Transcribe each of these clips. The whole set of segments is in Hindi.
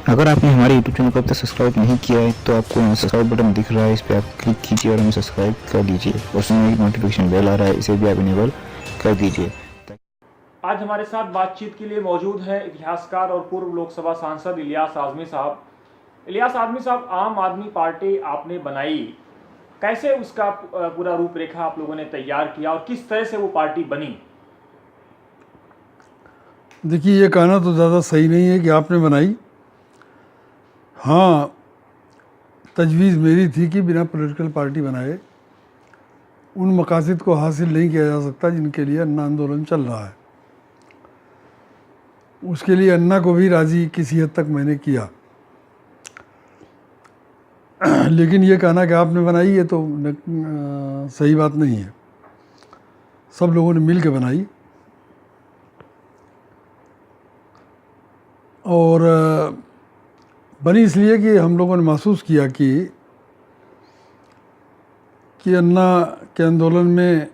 अगर आपने हमारे यूट्यूब चैनल को अब तक सब्सक्राइब नहीं किया है तो आपको यहाँ सब्सक्राइब बटन दिख रहा है, इस पर आप क्लिक कीजिए और हमें सब्सक्राइब कर लीजिए। और उसमें एक नोटिफिकेशन बेल आ रहा है, इसे भी आप इनेबल कर दीजिए। आज हमारे साथ बातचीत के लिए मौजूद हैं इतिहासकार और पूर्व लोकसभा सांसद इलियास आज़मी साहब। इलियास आज़मी साहब, आम आदमी पार्टी आपने बनाई, कैसे उसका पूरा रूपरेखा आप लोगों ने तैयार किया और किस तरह से वो पार्टी बनी? देखिए, ये कहना तो ज़्यादा सही नहीं है कि आपने बनाई। हाँ, तजवीज़ मेरी थी कि बिना पॉलिटिकल पार्टी बनाए उन मकासद को हासिल नहीं किया जा सकता जिनके लिए अन्ना आंदोलन चल रहा है। उसके लिए अन्ना को भी राज़ी किसी हद तक मैंने किया। लेकिन ये कहना कि आपने बनाई, ये तो सही बात नहीं है। सब लोगों ने मिल के बनाई और बनी इसलिए कि हम लोगों ने महसूस किया कि अन्ना के आंदोलन में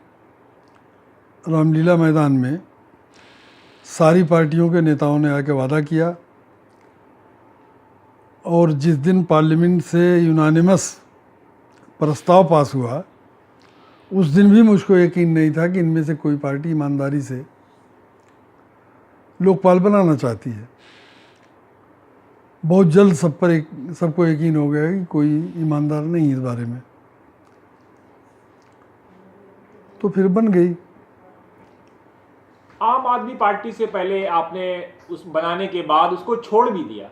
रामलीला मैदान में सारी पार्टियों के नेताओं ने आके वादा किया और जिस दिन पार्लियामेंट से यूनानिमस प्रस्ताव पास हुआ उस दिन भी मुझको यकीन नहीं था कि इनमें से कोई पार्टी ईमानदारी से लोकपाल बनाना चाहती है। बहुत जल्द सबको यकीन हो गया कि कोई ईमानदार नहीं है इस बारे में, तो फिर बन गई। आम आदमी पार्टी से पहले आपने उस बनाने के बाद उसको छोड़ भी दिया,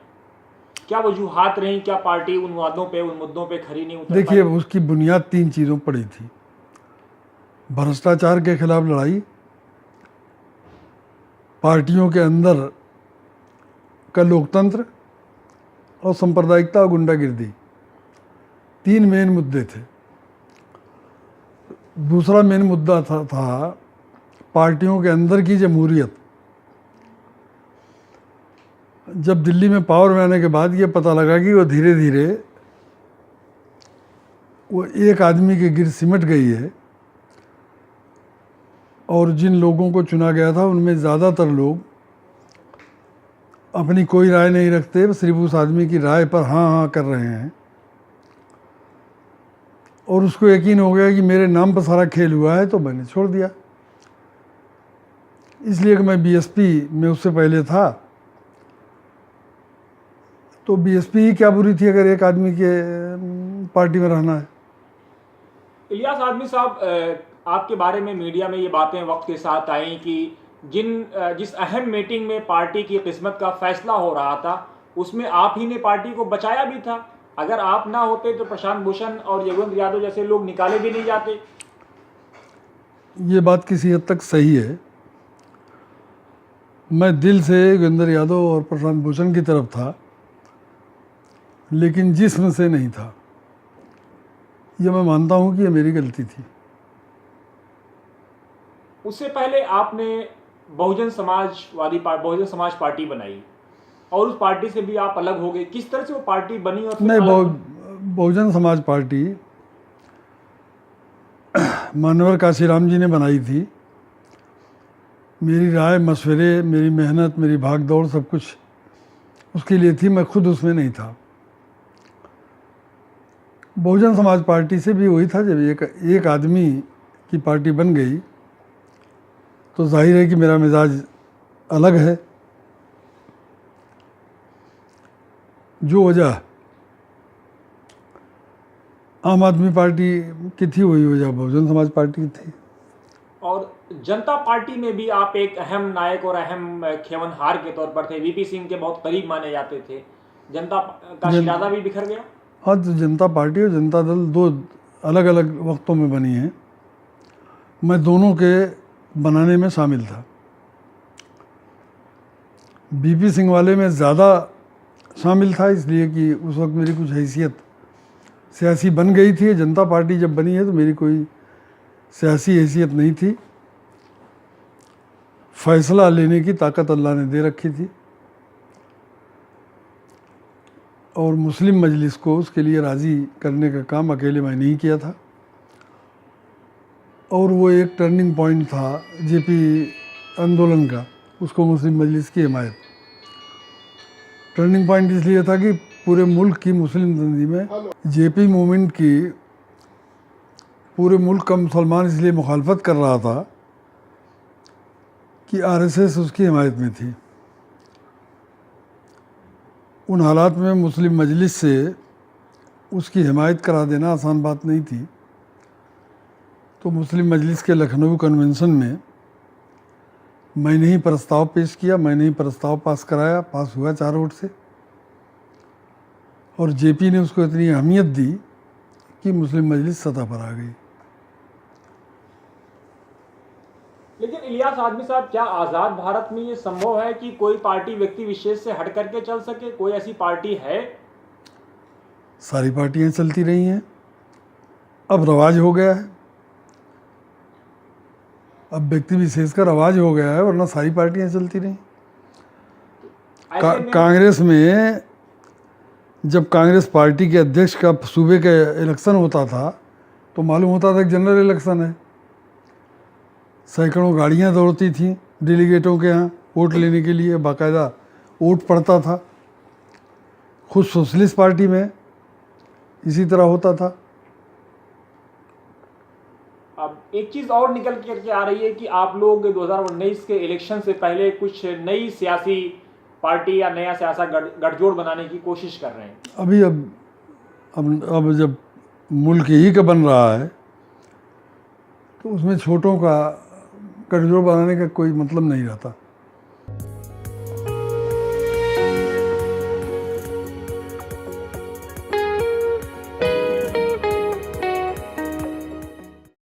क्या वजूहात रही? क्या पार्टी उन वादों पे, उन मुद्दों पे खरी नहीं उतर देखिए, पाई? उसकी बुनियाद 3 चीज़ों पड़ी थी। भ्रष्टाचार के खिलाफ लड़ाई, पार्टियों के अंदर का लोकतंत्र और सांप्रदायिकता और गुंडागिर्दी। 3 मेन मुद्दे थे। दूसरा मेन मुद्दा था पार्टियों के अंदर की जमहूरियत। जब दिल्ली में पावर में आने के बाद ये पता लगा कि वो धीरे धीरे वो एक आदमी के गिर सिमट गई है और जिन लोगों को चुना गया था उनमें ज़्यादातर लोग अपनी कोई राय नहीं रखते, सिर्फ उस आदमी की राय पर हाँ हाँ कर रहे हैं। और उसको यकीन हो गया कि मेरे नाम पर सारा खेल हुआ है, तो मैंने छोड़ दिया। इसलिए कि मैं बीएसपी में उससे पहले था, तो बीएसपी ही क्या बुरी थी अगर एक आदमी के पार्टी में रहना है। इलियास आज़मी साहब, आपके बारे में मीडिया में ये बातें वक्त के साथ आई कि जिस अहम मीटिंग में पार्टी की किस्मत का फैसला हो रहा था उसमें आप ही ने पार्टी को बचाया भी था। अगर आप ना होते तो प्रशांत भूषण और योगेंद्र यादव जैसे लोग निकाले भी नहीं जाते। ये बात किसी हद तक सही है। मैं दिल से योगेंद्र यादव और प्रशांत भूषण की तरफ था, लेकिन जिस्म से नहीं था। ये मैं मानता हूँ कि ये मेरी गलती थी। उससे पहले आपने बहुजन समाज पार्टी बनाई और उस पार्टी से भी आप अलग हो गए। किस तरह से वो पार्टी बनी? और फिर नहीं, बहुजन समाज पार्टी मानवर काशीराम जी ने बनाई थी। मेरी राय, मशवरे, मेरी मेहनत, मेरी भाग दौड़ सब कुछ उसके लिए थी, मैं खुद उसमें नहीं था। बहुजन समाज पार्टी से भी वही था, जब एक आदमी की पार्टी बन गई तो जाहिर है कि मेरा मिजाज अलग है। जो वजह आम आदमी पार्टी की थी वही वजह बहुजन समाज पार्टी की थी। और जनता पार्टी में भी आप एक अहम नायक और अहम खेवनहार के तौर पर थे। वीपी सिंह के बहुत करीब माने जाते थे। जनता का शिराजा भी बिखर गया। हाँ, तो जनता पार्टी और जनता दल 2 अलग अलग वक्तों में बनी हैं। मैं दोनों के बनाने में शामिल था। वीपी सिंह वाले में ज़्यादा शामिल था, इसलिए कि उस वक्त मेरी कुछ हैसियत सियासी बन गई थी। जनता पार्टी जब बनी है तो मेरी कोई सियासी हैसियत नहीं थी। फैसला लेने की ताकत अल्लाह ने दे रखी थी और मुस्लिम मजलिस को उसके लिए राज़ी करने का काम अकेले मैं नहीं किया था। और वो एक टर्निंग पॉइंट था जेपी आंदोलन का, उसको मुस्लिम मजलिस की हिमायत। टर्निंग पॉइंट इसलिए था कि पूरे मुल्क की मुस्लिम जिंदगी में जेपी मूवमेंट की पूरे मुल्क का मुसलमान इसलिए मुखालफत कर रहा था कि आरएसएस उसकी हिमायत में थी। उन हालात में मुस्लिम मजलिस से उसकी हिमायत करा देना आसान बात नहीं थी। तो मुस्लिम मजलिस के लखनऊ कन्वेंशन में मैंने ही प्रस्ताव पेश किया, मैंने ही प्रस्ताव पास कराया, पास हुआ 4 वोट से। और जेपी ने उसको इतनी अहमियत दी कि मुस्लिम मजलिस सतह पर आ गई। लेकिन इलियास आदमी साहब, क्या आज़ाद भारत में ये संभव है कि कोई पार्टी व्यक्ति विशेष से हट करके चल सके? कोई ऐसी पार्टी है? सारी पार्टियां चलती रही हैं, अब रवाज हो गया है, अब व्यक्ति विशेष का रवाज हो गया है, वरना सारी पार्टियां चलती रही। कांग्रेस में जब कांग्रेस पार्टी के अध्यक्ष का सूबे का इलेक्शन होता था तो मालूम होता था कि जनरल इलेक्शन है। सैकड़ों गाड़ियां दौड़ती थीं डेलीगेटों के यहाँ वोट लेने के लिए, बाकायदा वोट पड़ता था। खुद सोशलिस्ट पार्टी में इसी तरह होता था। अब एक चीज़ और निकल करके आ रही है कि आप लोग 2019 के इलेक्शन से पहले कुछ नई सियासी पार्टी या नया सियासा गठजोड़ बनाने की कोशिश कर रहे हैं। अभी अब जब मुल्क ही का बन रहा है तो उसमें छोटों का गठजोड़ बनाने का कोई मतलब नहीं रहता।